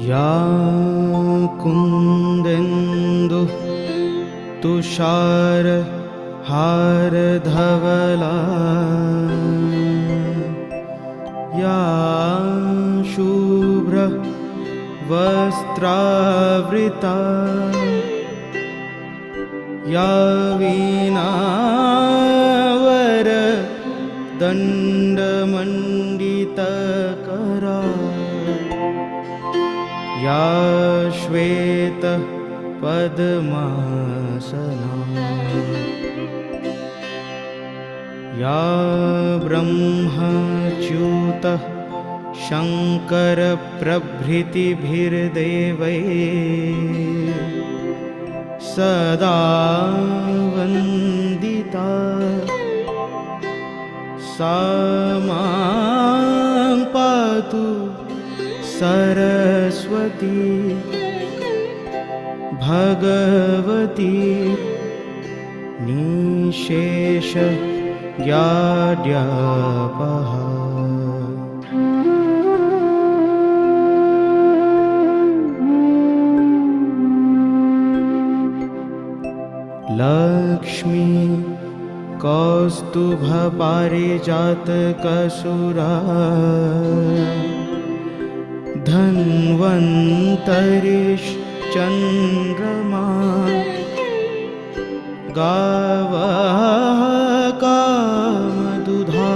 या कुन्देन्दु तुषार हारधवला या शुभ्र वस्त्रावृता या वीणावर दण्डमण्डितकरा या श्वेत पद्मासना या ब्रह्मच्युत शङ्कर प्रभृतिभिर्देवैः सदा वन्दिता सा मां पातु सरस्वती भगवती निशेष ज्ञाड्यापहा। लक्ष्मी कौस्तुभ पारिजातकसुरा धन्वन्तरिश्चन्द्रमा गावः कामदुधा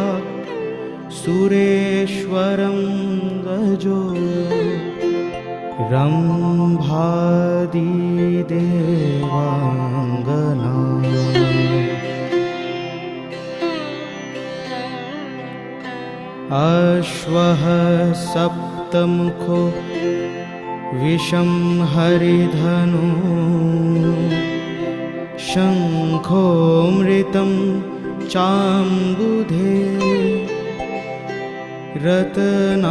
सुरेश्वरं गजो रम्भादिदेवाङ्गना। अश्वः सप्तमुखो विषं हरिधनु शङ्खोऽमृतं चाम्बुधे रत्नानिह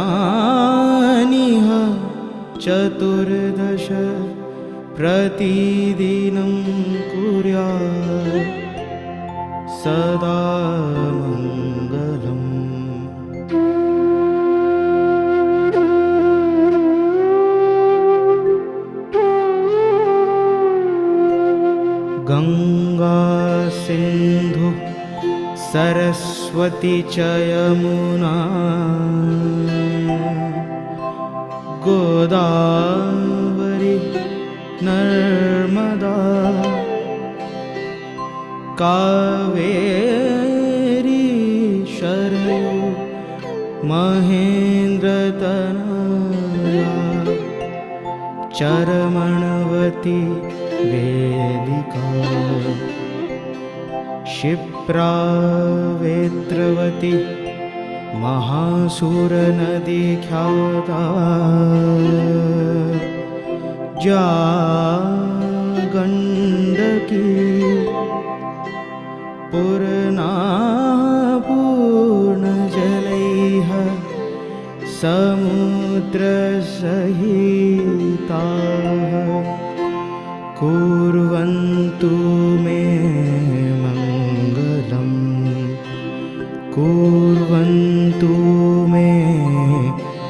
चतुर्दश प्रतिदिनं कुर्यात् सदा मङ्गलम्। गंगा सिंधु सरस्वती च यमुना गोदावरी नर्मदा कावेरी शरयू महेन्द्रतनया चरमणवती वेदिका क्षिप्रा वेत्रवती महासुरनदी ख्याता जा गण्डकी पूर्णा पूर्णजलैः समुद्रसहिताः कुर्वन्तु मे मङ्गलम् कुर्वन्तु मे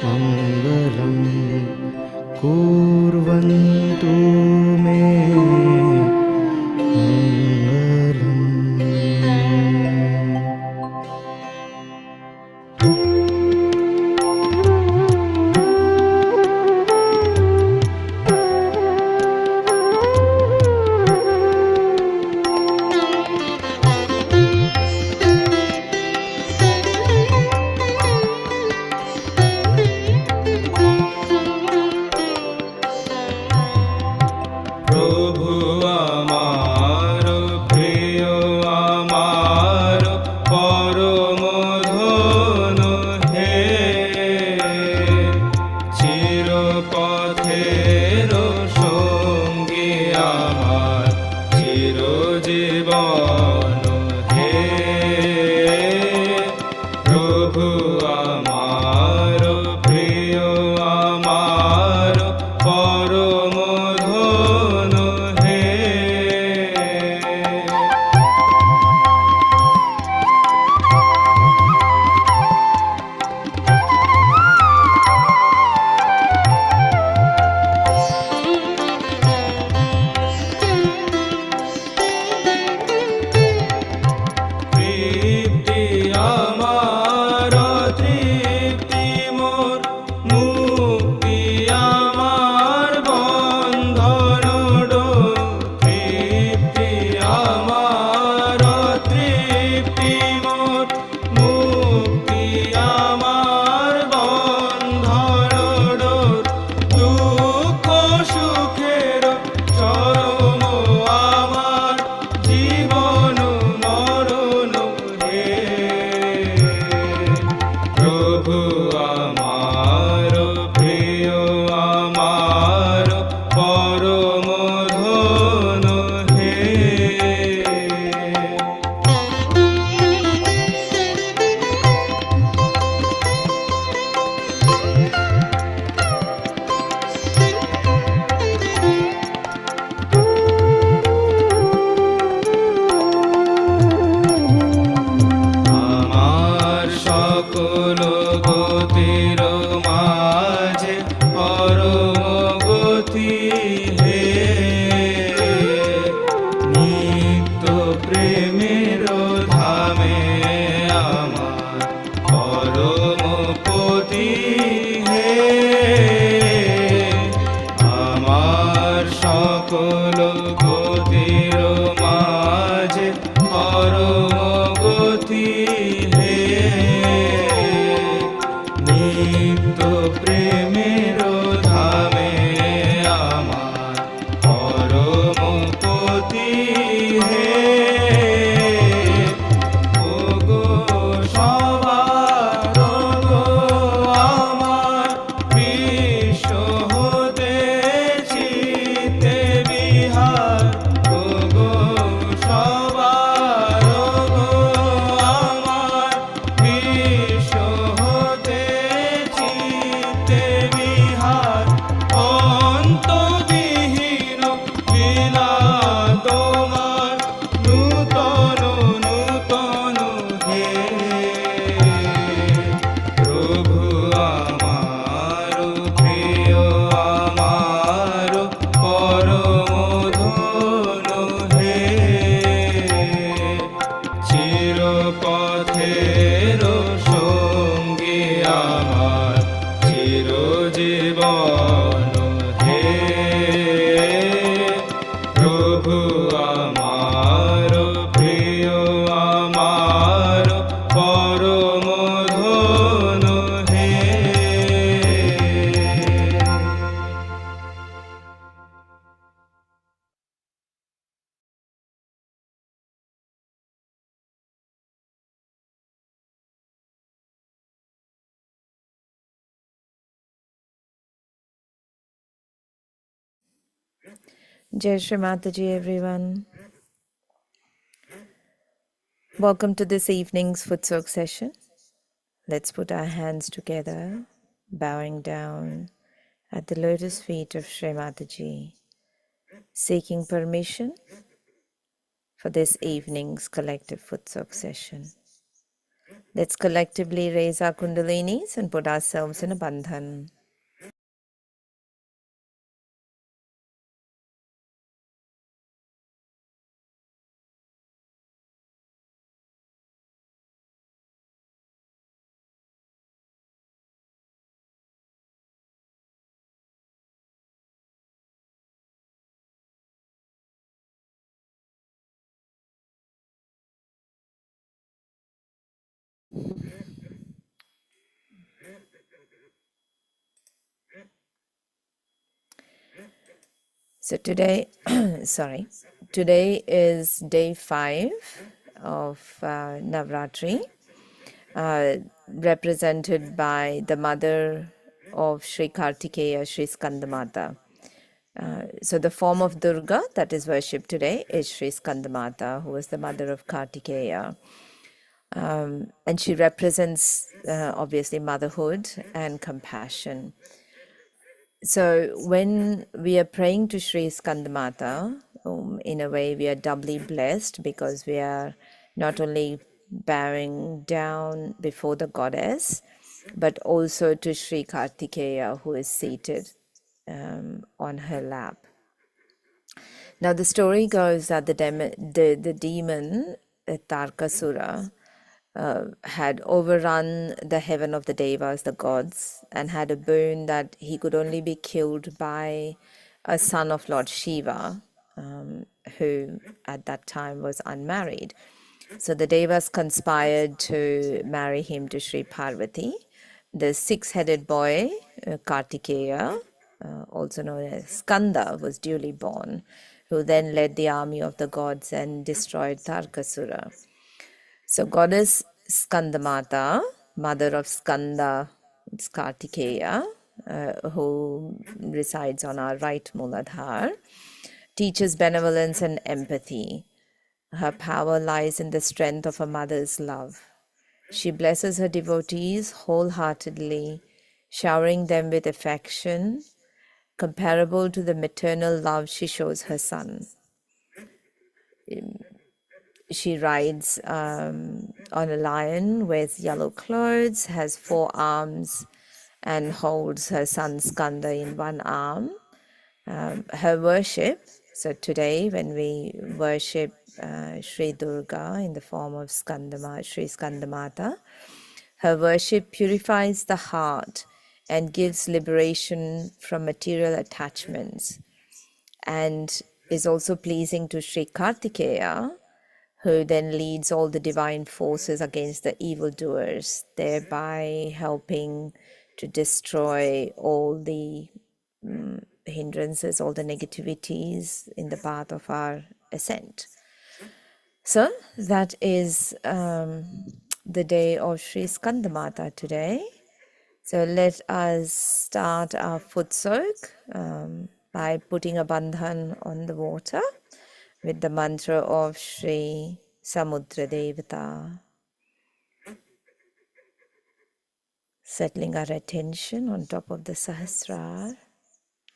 मङ्गलम् कुर्वन्तु मे मङ्गलम्। Jai Shri Mataji, everyone. Welcome to this evening's foot soak session. Let's put our hands together, bowing down at the lotus feet of Shri Mataji, seeking permission for this evening's collective foot soak session. Let's collectively raise our kundalinis and put ourselves in a bandhan. So today, today is day 5 of Navaratri, represented by the mother of Sri Kartikeya, Sri Skandamata. So the form of Durga that is worshipped today is Sri Skandamata, who is the mother of Kartikeya. And she represents, obviously, motherhood and compassion. So when we are praying to Sri Skandamata, in a way we are doubly blessed because we are not only bowing down before the goddess, but also to Sri Kartikeya, who is seated on her lap. Now the story goes that the demon Tarkasura had overrun the heaven of the devas, the gods, and had a boon that he could only be killed by a son of Lord Shiva, who at that time was unmarried. So the devas conspired to marry him to Sri Parvati. The six-headed boy, Kartikeya, also known as Skanda, was duly born, who then led the army of the gods and destroyed Tarkasura. So goddess Skandamata, mother of Skanda, it's Kartikeya, who resides on our right Muladhar, teaches benevolence and empathy. Her power lies in the strength of a mother's love. She blesses her devotees wholeheartedly, showering them with affection comparable to the maternal love she shows her son. She rides on a lion, wears yellow clothes, has 4 arms, and holds her son Skanda in one arm. Her worship, so today when we worship Sri Durga in the form of Sri Skandamata, her worship purifies the heart and gives liberation from material attachments, and is also pleasing to Sri Kartikeya, who then leads all the divine forces against the evildoers, thereby helping to destroy all the hindrances, all the negativities in the path of our ascent. So that is the day of Sri Skandamata today. So let us start our foot soak by putting a bandhan on the water with the mantra of Shri Samudra Devata. Settling our attention on top of the Sahasrara.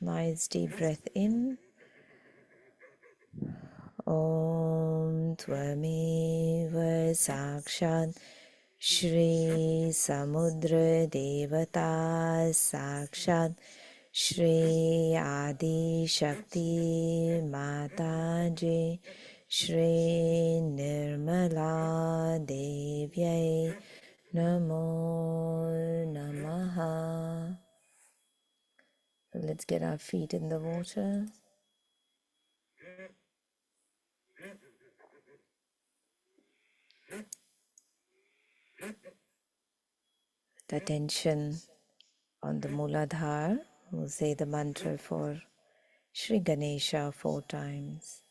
Nice deep breath in. Om Tvameva Sakshat Shri Samudra Devata Sakshat Shri Adi Shakti Mataji Shri Nirmala Devyai Namo Namaha. Let's get our feet in the water. The attention on the Muladhar. We'll say the mantra for Shri Ganesha 4 times.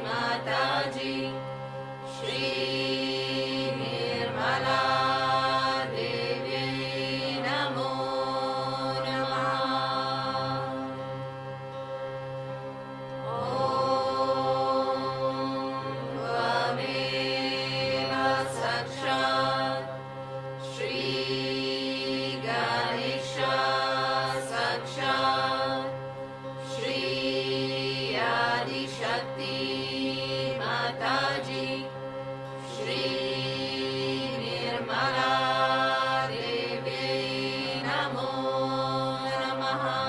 Mataji, Shri Devi Namo Namaha. Om Tvameva Sakshat Shri Ganesha Sakshat Shri Adi Shakti Mataji, Shri Nirmala Devi Namo Namaha.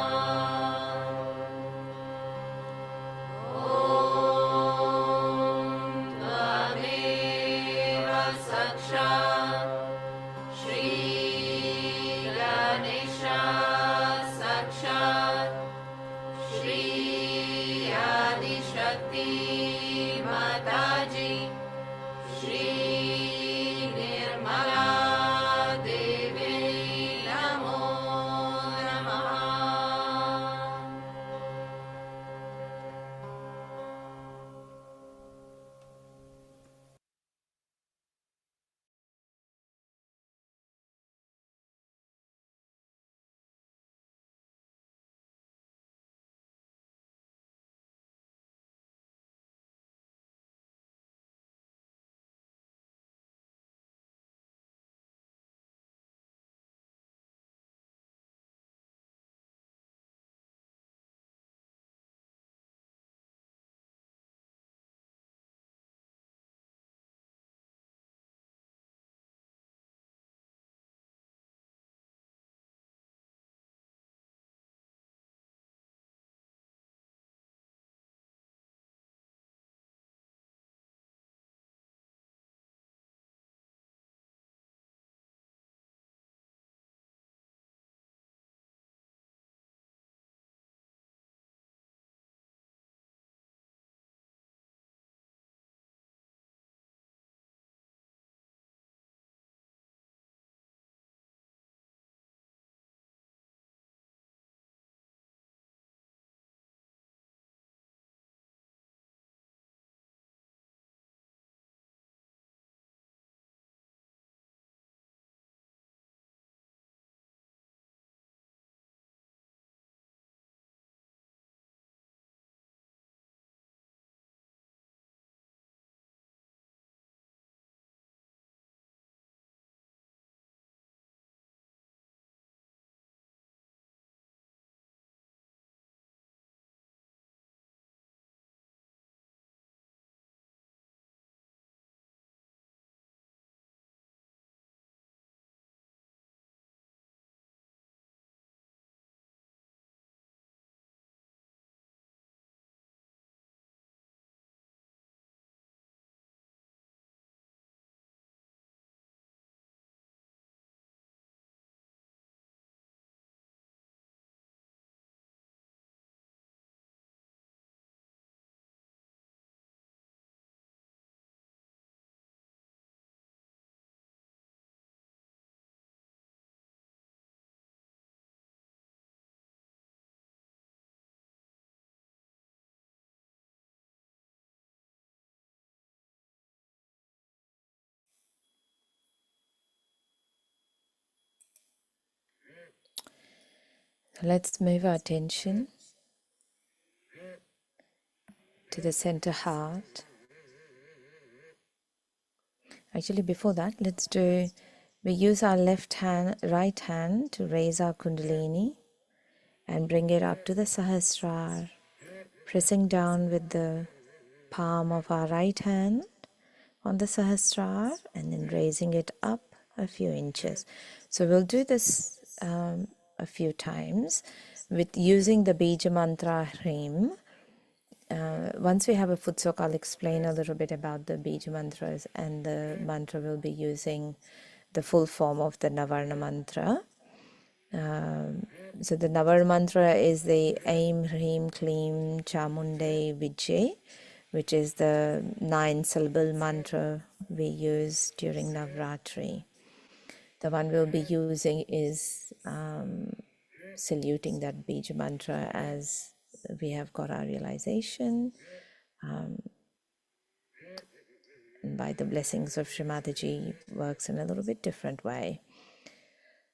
Om Tvameva Sakshat Shri Ganesha Sakshat Shri Adi Shakti Mataji, Shri Nirmala Devi Namo Namaha. Let's move our attention to the center heart. Actually, before that, we use our right hand to raise our Kundalini and bring it up to the Sahasrara, pressing down with the palm of our right hand on the Sahasrara and then raising it up a few inches. So we'll do this a few times with using the Bija Mantra Hrim. Once we have a footsok, I'll explain a little bit about the Bija Mantras, and the mantra will be using the full form of the Navarna mantra. So the Navarna mantra is the Aim Hrim Klim Chamunde Vijay, which is the 9-syllable mantra we use during Navaratri. The one we'll be using is saluting that Bija mantra as we have got our realization, and by the blessings of Shri Mataji, works in a little bit different way.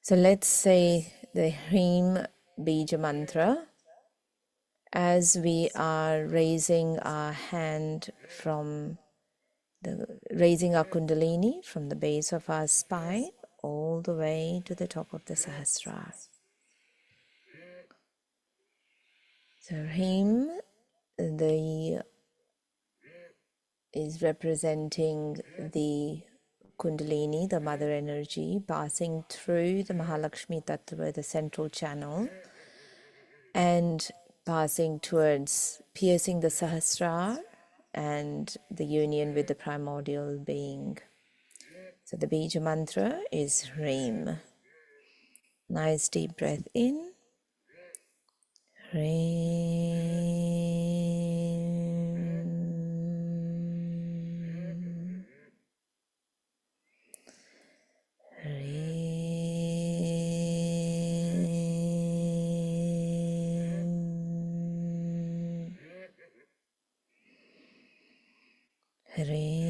So let's say the Hreem Bija mantra as we are raising our hand from raising our Kundalini from the base of our spine all the way to the top of the Sahasrara. So Hreem is representing the Kundalini, the mother energy, passing through the Mahalakshmi Tattva, the central channel, and passing towards piercing the Sahasrara and the union with the primordial being. So the Bija mantra is Hreem. Nice deep breath in. Hreem. Hreem. Hreem.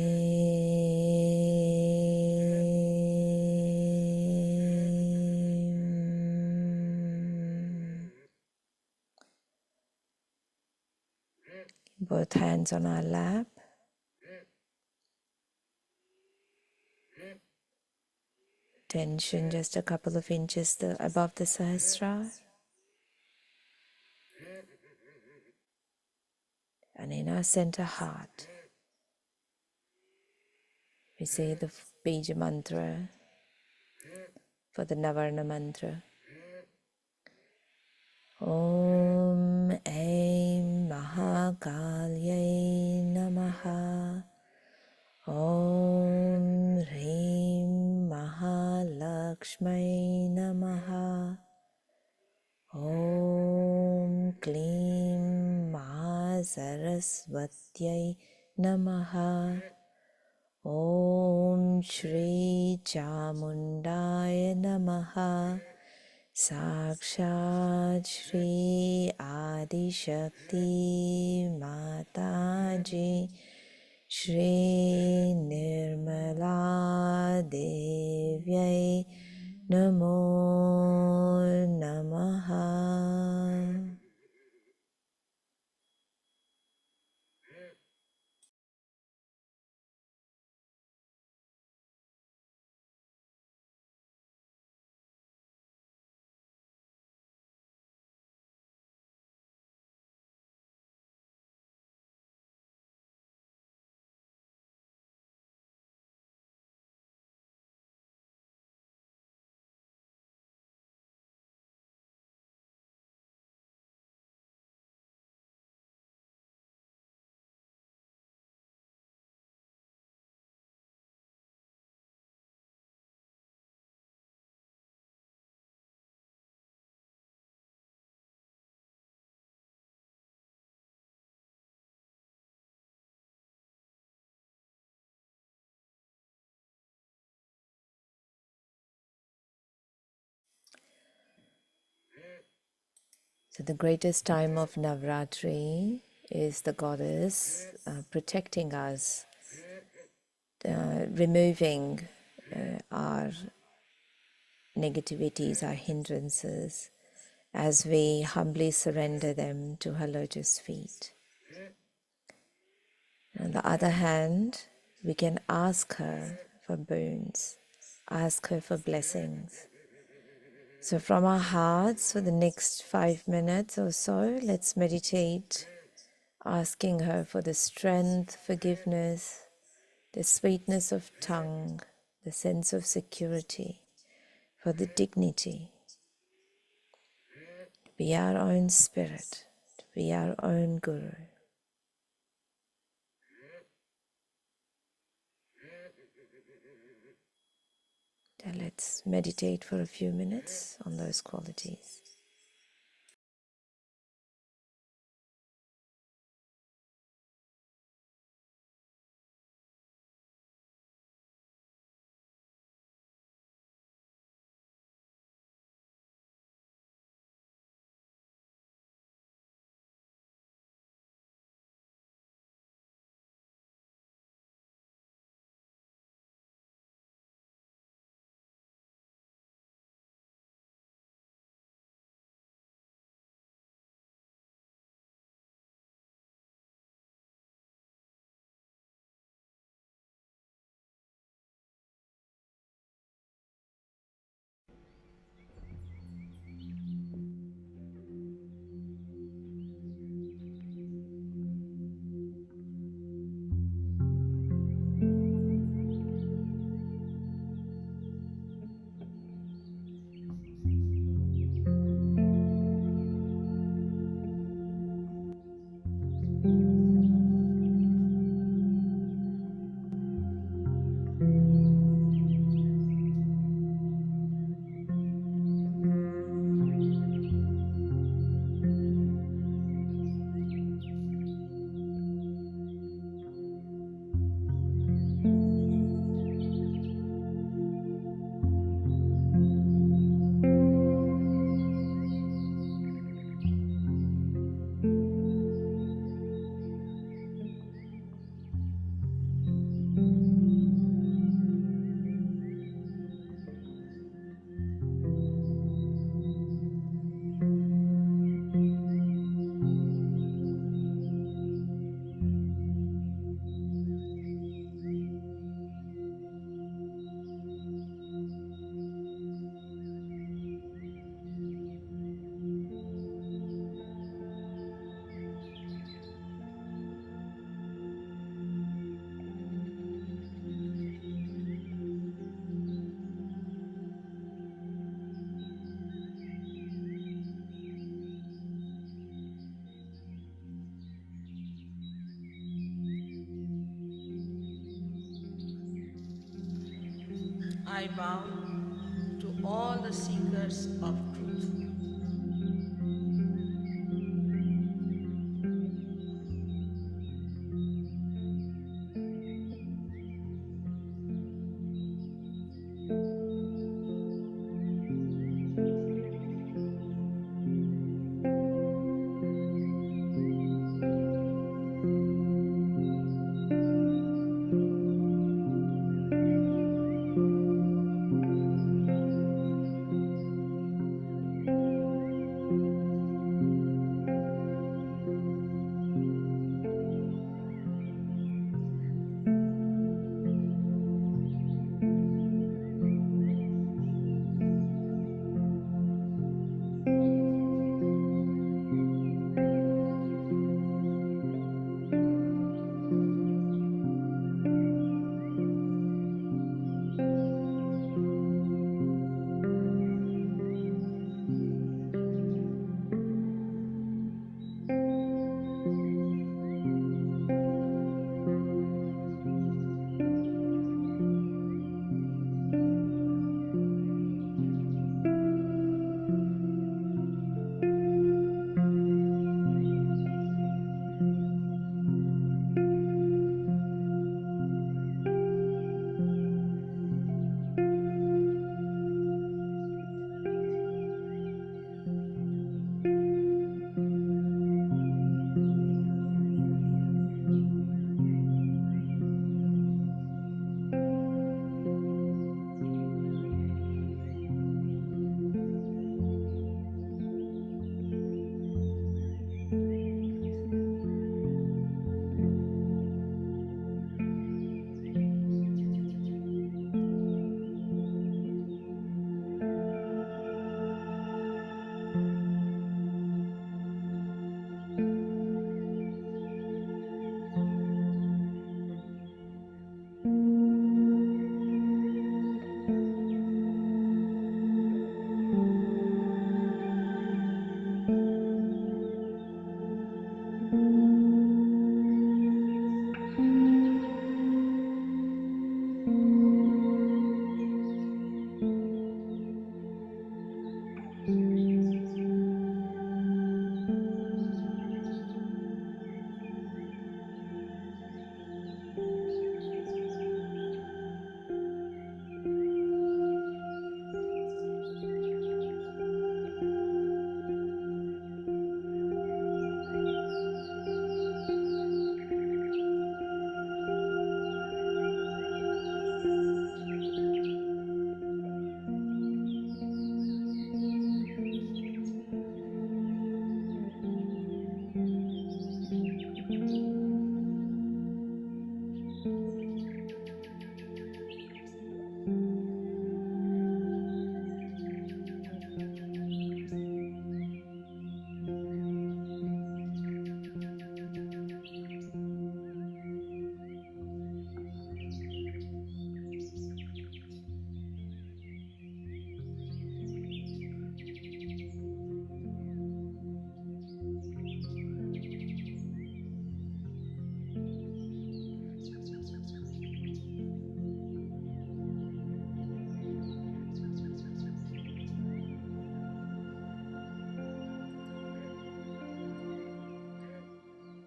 Both hands on our lap. Tension just a couple of inches above the Sahasrara. And in our center heart, we say the Bija mantra for the Navarna mantra. Om Aim Mahakalyai Namaha. Om Hreem Mahalakshmai Namaha. Om Klim Mahasaraswatyai Namaha. Om Shri Chamundaya Namaha. Sakshat Shri Adi Shakti Mataji Shri Nirmala Devyai Namo Namaha. So the greatest time of Navaratri is the goddess protecting us, removing our negativities, our hindrances, as we humbly surrender them to her lotus feet. On the other hand, we can ask her for boons, ask her for blessings. So from our hearts, for the next 5 minutes or so, let's meditate, asking her for the strength, forgiveness, the sweetness of tongue, the sense of security, for the dignity, to be our own spirit, to be our own guru. And let's meditate for a few minutes on those qualities. I bow to all the seekers of truth.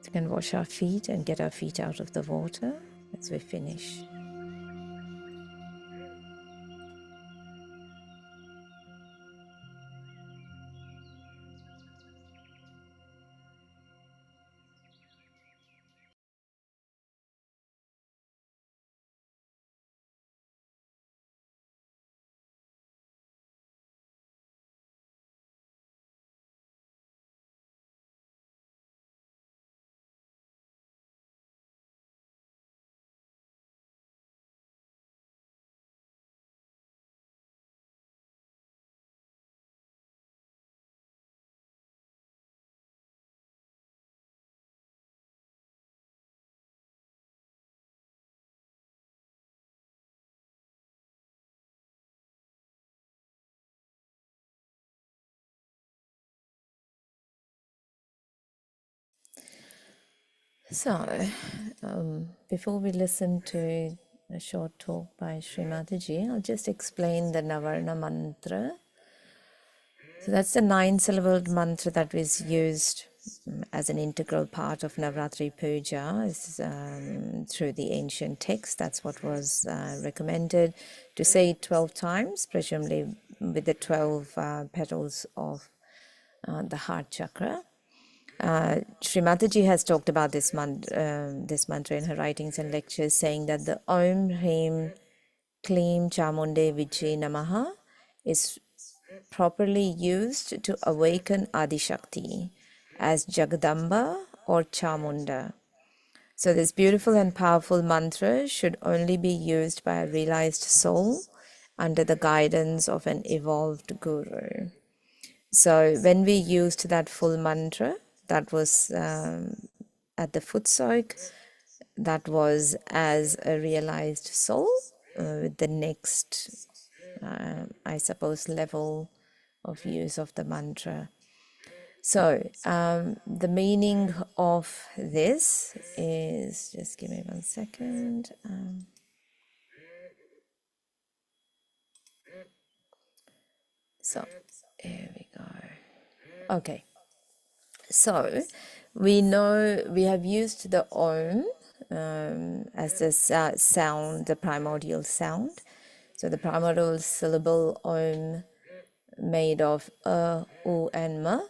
We can wash our feet and get our feet out of the water as we finish. So, before we listen to a short talk by Shri Mataji. I'll just explain the Navarna mantra. So that's the 9-syllabled mantra that was used as an integral part of Navaratri Puja through the ancient text. That's what was recommended, to say it 12 times, presumably with the 12 petals of the heart chakra. Shri Mataji has talked about this mantra in her writings and lectures, saying that the Om Hrim Klim Chamunde Vijay Namaha is properly used to awaken Adishakti as Jagadamba or Chamunda. So this beautiful and powerful mantra should only be used by a realized soul under the guidance of an evolved guru. So when we used that full mantra, that was at the foot soak, that was as a realized soul with the next, I suppose, level of use of the mantra. So the meaning of this is, just give me 1 second. So here we go. Okay. So we know we have used the Om as the sound, the primordial sound. So the primordial syllable Om, made of U and Ma,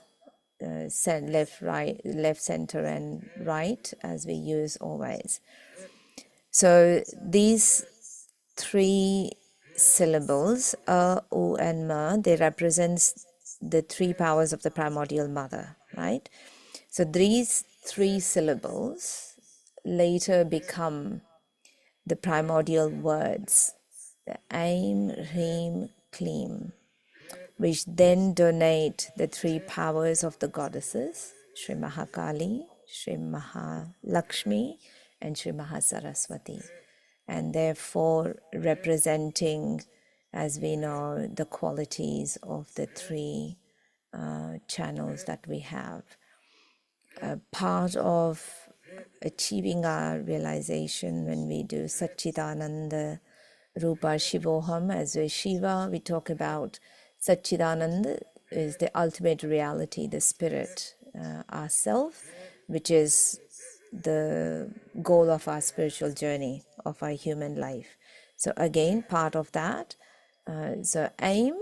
left, right, left, center, and right, as we use always. So these 3 syllables, U and Ma, they represent the 3 powers of the primordial mother, right? So these 3 syllables later become the primordial words, the Aim, Hrim, Klim, which then donate the 3 powers of the goddesses, Shri Mahakali, Shri Mahalakshmi, and Shri Mahasaraswati, and therefore representing, as we know, the qualities of the 3 channels that we have. Part of achieving our realization when we do Satchidananda Rupa Shivoham, as a Shiva, we talk about Satchidananda is the ultimate reality, the spirit, ourself, which is the goal of our spiritual journey, of our human life. So again, part of that, so aim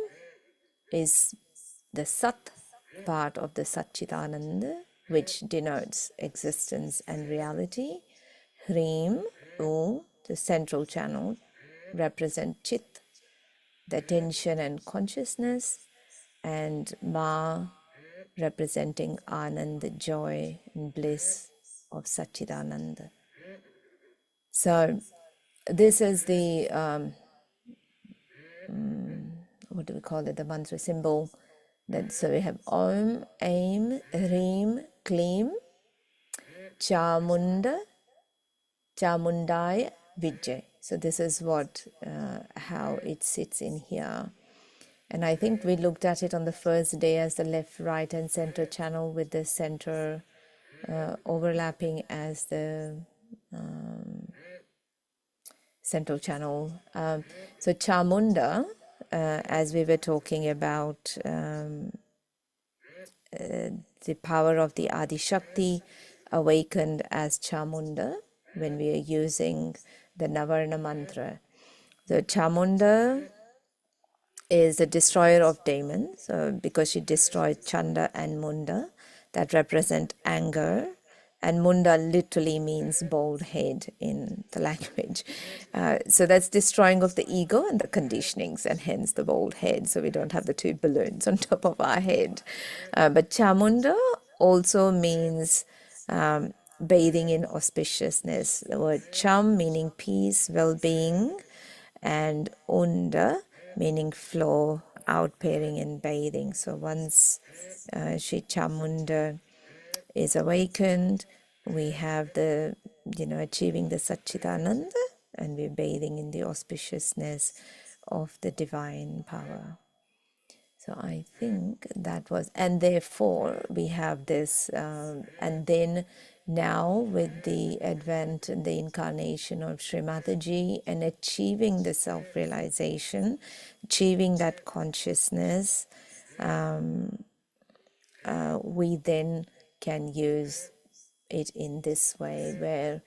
is the Sat part of the Satchitananda, which denotes existence and reality. Hrim, the central channel, represent Chit, the attention and consciousness, and Ma, representing Anand, the joy and bliss of Satchitananda. So this is the, what do we call it, the mantra symbol. So we have Om, Aim, Hrim, Klim, Chamunda, Chamundaya, Vijay. So this is what, how it sits in here. And I think we looked at it on the first day as the left, right, and center channel, with the center overlapping as the central channel. So Chamunda, as we were talking about, the power of the Adi Shakti awakened as Chamunda when we are using the Navarna mantra. The Chamunda is the destroyer of demons, because she destroyed Chanda and Munda, that represent anger. And Munda literally means bald head in the language. So that's destroying of the ego and the conditionings, and hence the bald head. So we don't have the 2 balloons on top of our head. But Chamunda also means bathing in auspiciousness. The word Cham meaning peace, well-being, and Unda meaning flow, outpouring and bathing. So once Shri Chamunda is awakened, we have the, achieving the Satchitananda, and we're bathing in the auspiciousness of the divine power. So I think that was, and therefore we have this, and then now with the advent and the incarnation of Shri Mataji and achieving the self-realization, achieving that consciousness, we then can use it in this way where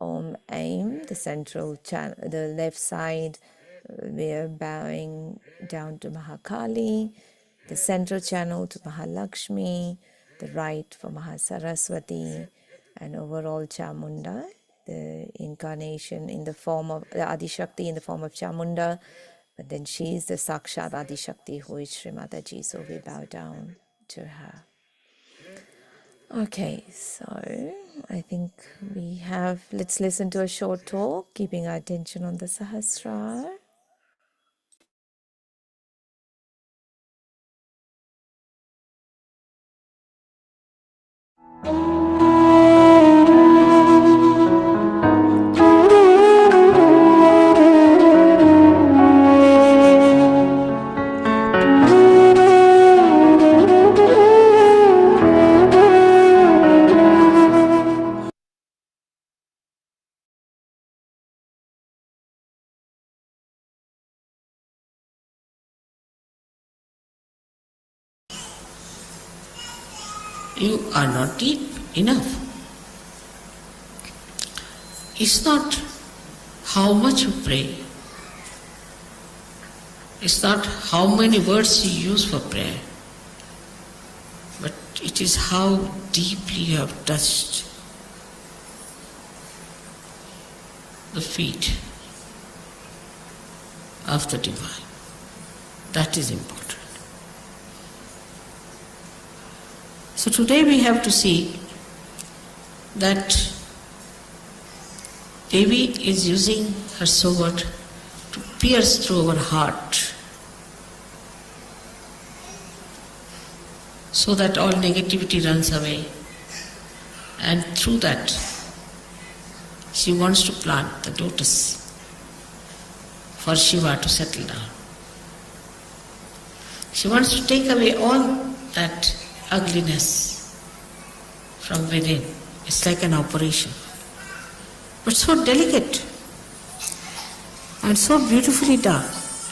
Om Aim, the central channel, the left side, we are bowing down to Mahakali, the central channel to Mahalakshmi, the right for Mahasaraswati, and overall Chamunda, the incarnation in the form of the Adishakti in the form of Chamunda, but then she is the Sakshat Adishakti who is Shri Mataji, so we bow down to her. Okay, so I think let's listen to a short talk, keeping our attention on the Sahasrara. You are not deep enough. It's not how much you pray. It's not how many words you use for prayer. But it is how deeply you have touched the feet of the Divine. That is important. So today we have to see that Devi is using her sword to pierce through our heart so that all negativity runs away, and through that she wants to plant the lotus for Shiva to settle down. She wants to take away all that ugliness from within. It's like an operation, but so delicate and so beautifully done.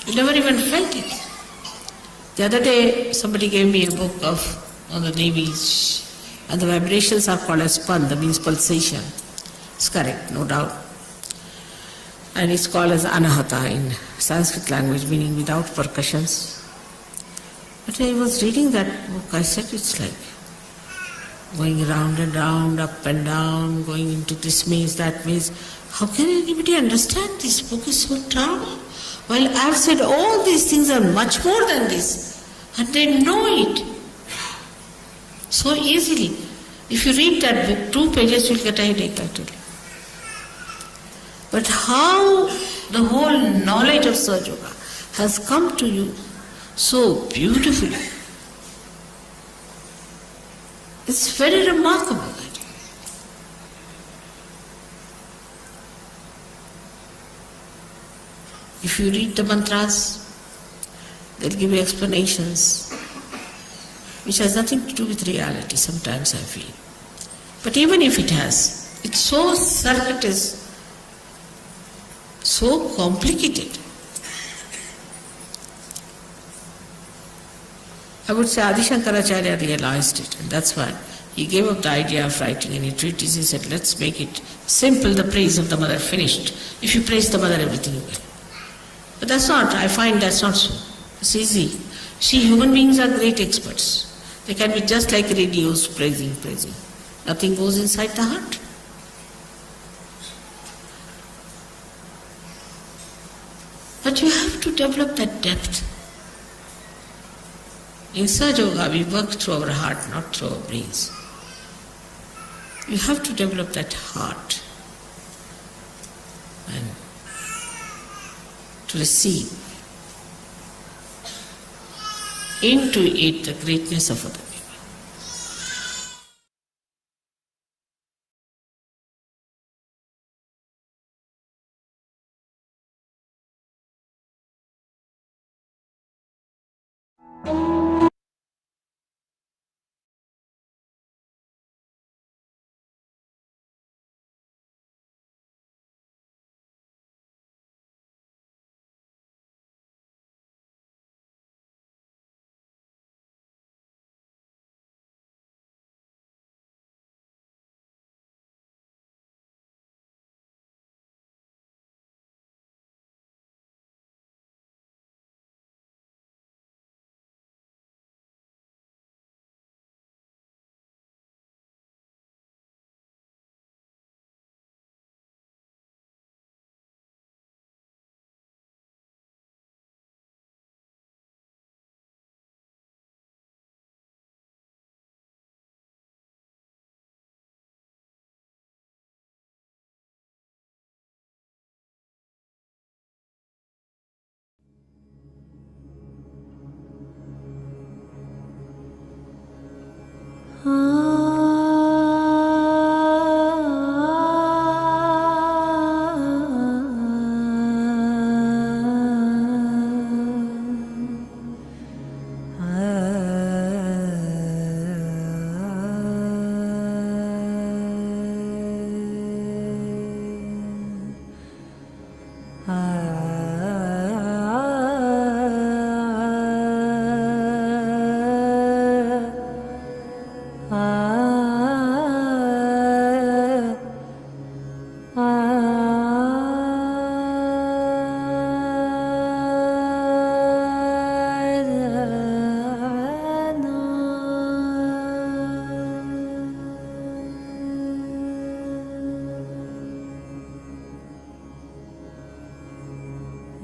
You never even felt it. The other day somebody gave me a book on the Devis, and the vibrations are called as pan, that means pulsation. It's correct, no doubt. And it's called as anahata in Sanskrit language, meaning without percussions. But I was reading that book, I said it's like going round and round, up and down, going into this maze, that maze. How can anybody understand this book is so tough? Well, I've said all these things are much more than this, and they know it so easily. If you read that book, 2 pages you'll get a headache, I tell you. But how the whole knowledge of Sahaja Yoga has come to you so beautifully. It's very remarkable. If you read the mantras, they'll give you explanations which has nothing to do with reality, sometimes I feel. But even if it has, it's so circuitous, so complicated. I would say Adi Shankaracharya realized it, and that's why he gave up the idea of writing any treatise. He said, let's make it simple, the praise of the mother, finished. If you praise the mother, everything will. But that's not, I find that's not so. It's easy. See, human beings are great experts. They can be just like radios, praising. Nothing goes inside the heart. But you have to develop that depth. In Sahaja Yoga, we work through our heart, not through our brains. You have to develop that heart and to receive into it the greatness of other people.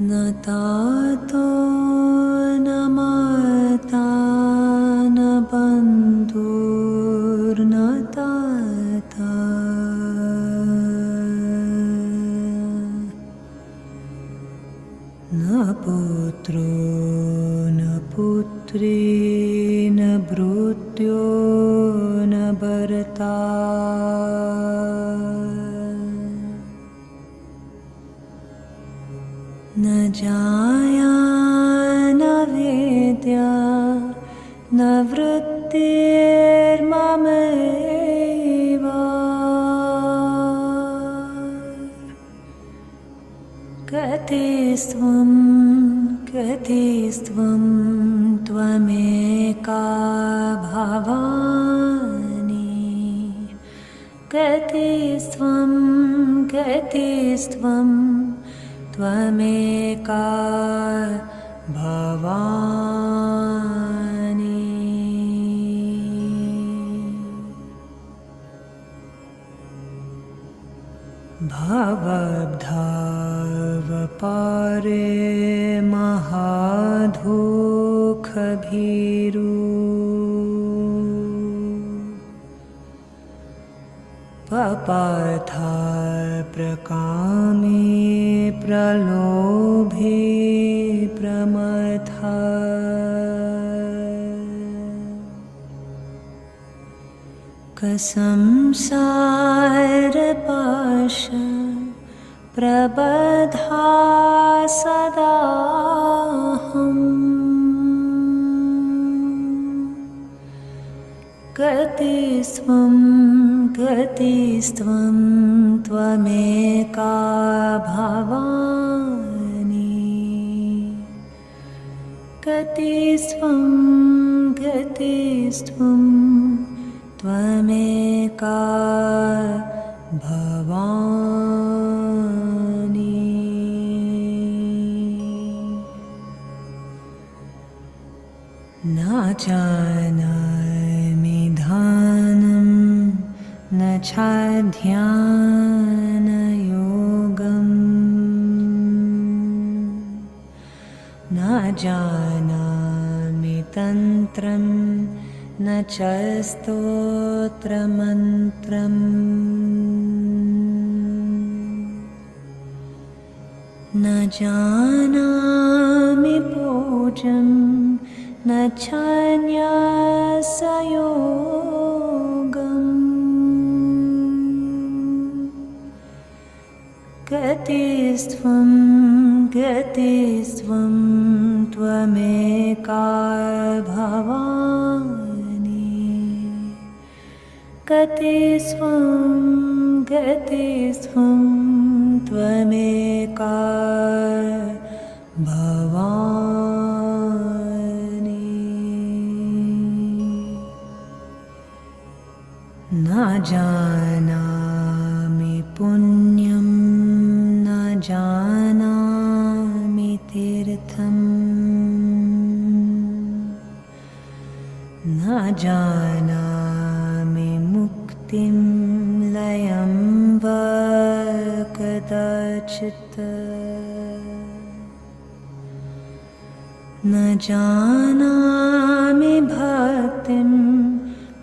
न तातो न माता न बन्धुर्न ताता न पुत्रो न पुत्री न भृत्यो न भर्ता न जाया न वेद्या न वृत्तिर्ममैव कतिस्त्वं कतिस्त्वं त्वमेका भवानि कतिस्त्वं कतिस्त्वं त्वमेका भवानि भवद्भावपारे महादुःखभीरु पपाथा प्रकामे प्रलोभे प्रमथा कसंसारपाश प्रबधा सदाहम् कतिस्त्वं कतिस्त्वं त्वमेका भवानि कतिस्त्वं कतिस्त्वं त्वमेका भवानि न जानामि ध्यानं न च ध्यानयोगम् न जानामि तन्त्रं न च स्तोत्रमन्त्रम् न जानामि पूजं न च न्यासयोगम् कतिस्त्वं कतिस्त्वं त्वमेका भवानि कतिस्त्वं कतिस्त्वं त्वमेका भवानि न जानामि पुण्यं न जानामि तीर्थम् न जानामि मुक्तिं लयं वा कदाचित् न जानामि भक्तिं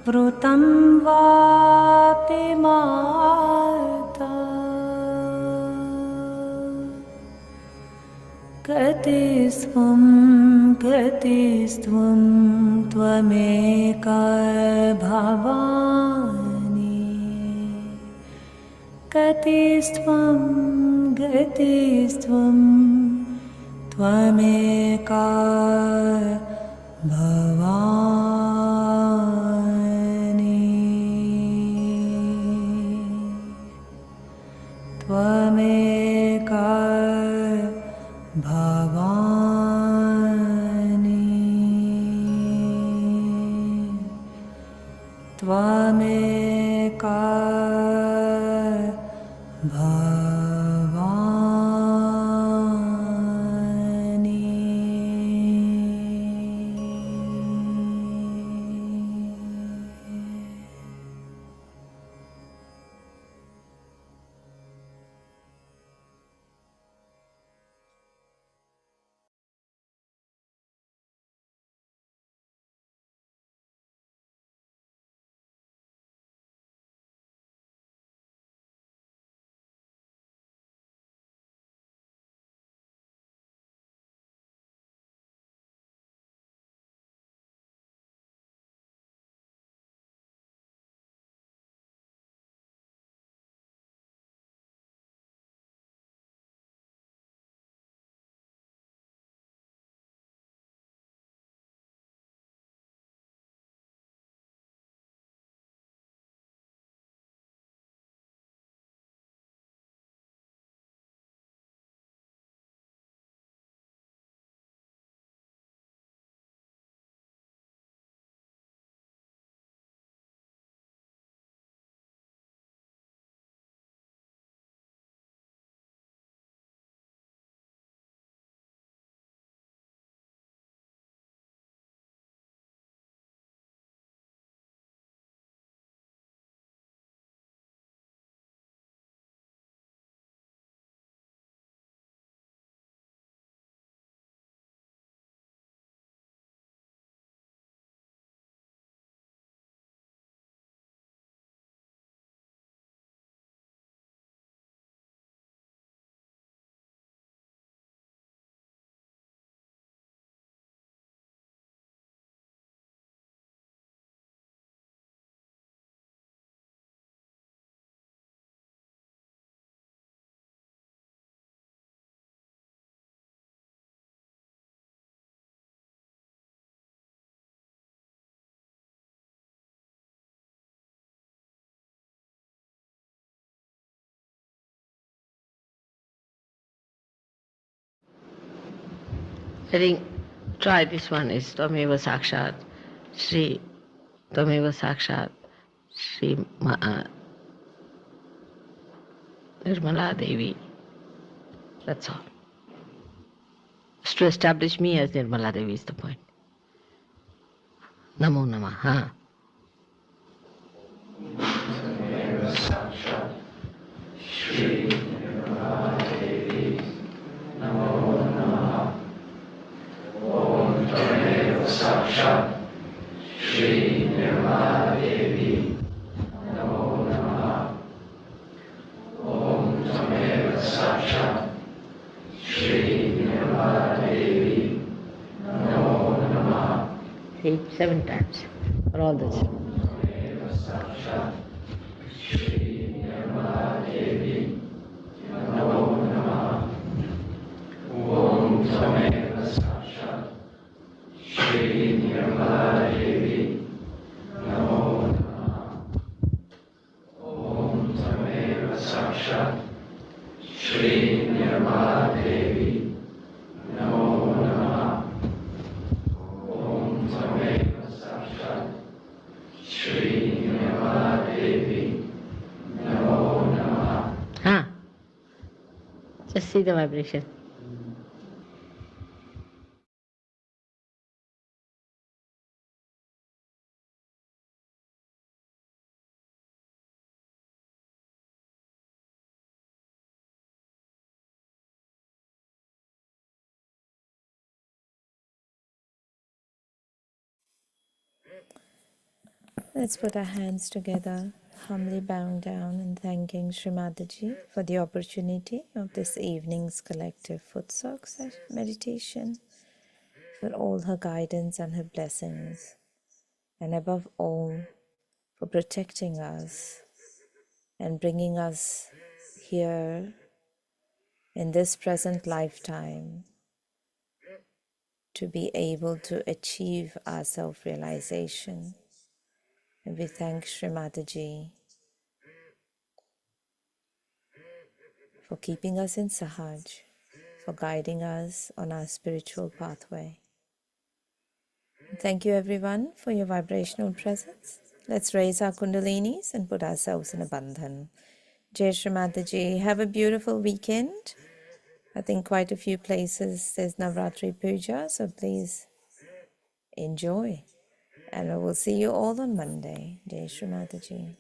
वृतं वापि माता कतिस्त्वं कतिस्त्वं त्वमेका भवानि कतिस्त्वं कतिस्त्वं त्वमेका भवानि त्वमेका भवानि त्वमेका I think try this one is Tvameva Sakshat Shri Tvameva Sakshat Shri Nirmala Devi. That's all. Just to establish me as Nirmala Devi is the point. Namo Namaha. See, 7 times for all this. Huh? Just see the vibration. Let's put our hands together, humbly bowing down and thanking Shri Mataji for the opportunity of this evening's collective foot soak meditation, for all her guidance and her blessings, and above all, for protecting us and bringing us here in this present lifetime to be able to achieve our self-realization. And we thank Shri Mataji for keeping us in Sahaj, for guiding us on our spiritual pathway. Thank you everyone for your vibrational presence. Let's raise our kundalinis and put ourselves in a bandhan. Jai Shri Mataji, have a beautiful weekend. I think quite a few places there's Navaratri Puja, so please enjoy. And I will see you all on Monday. Jai Shri Mataji.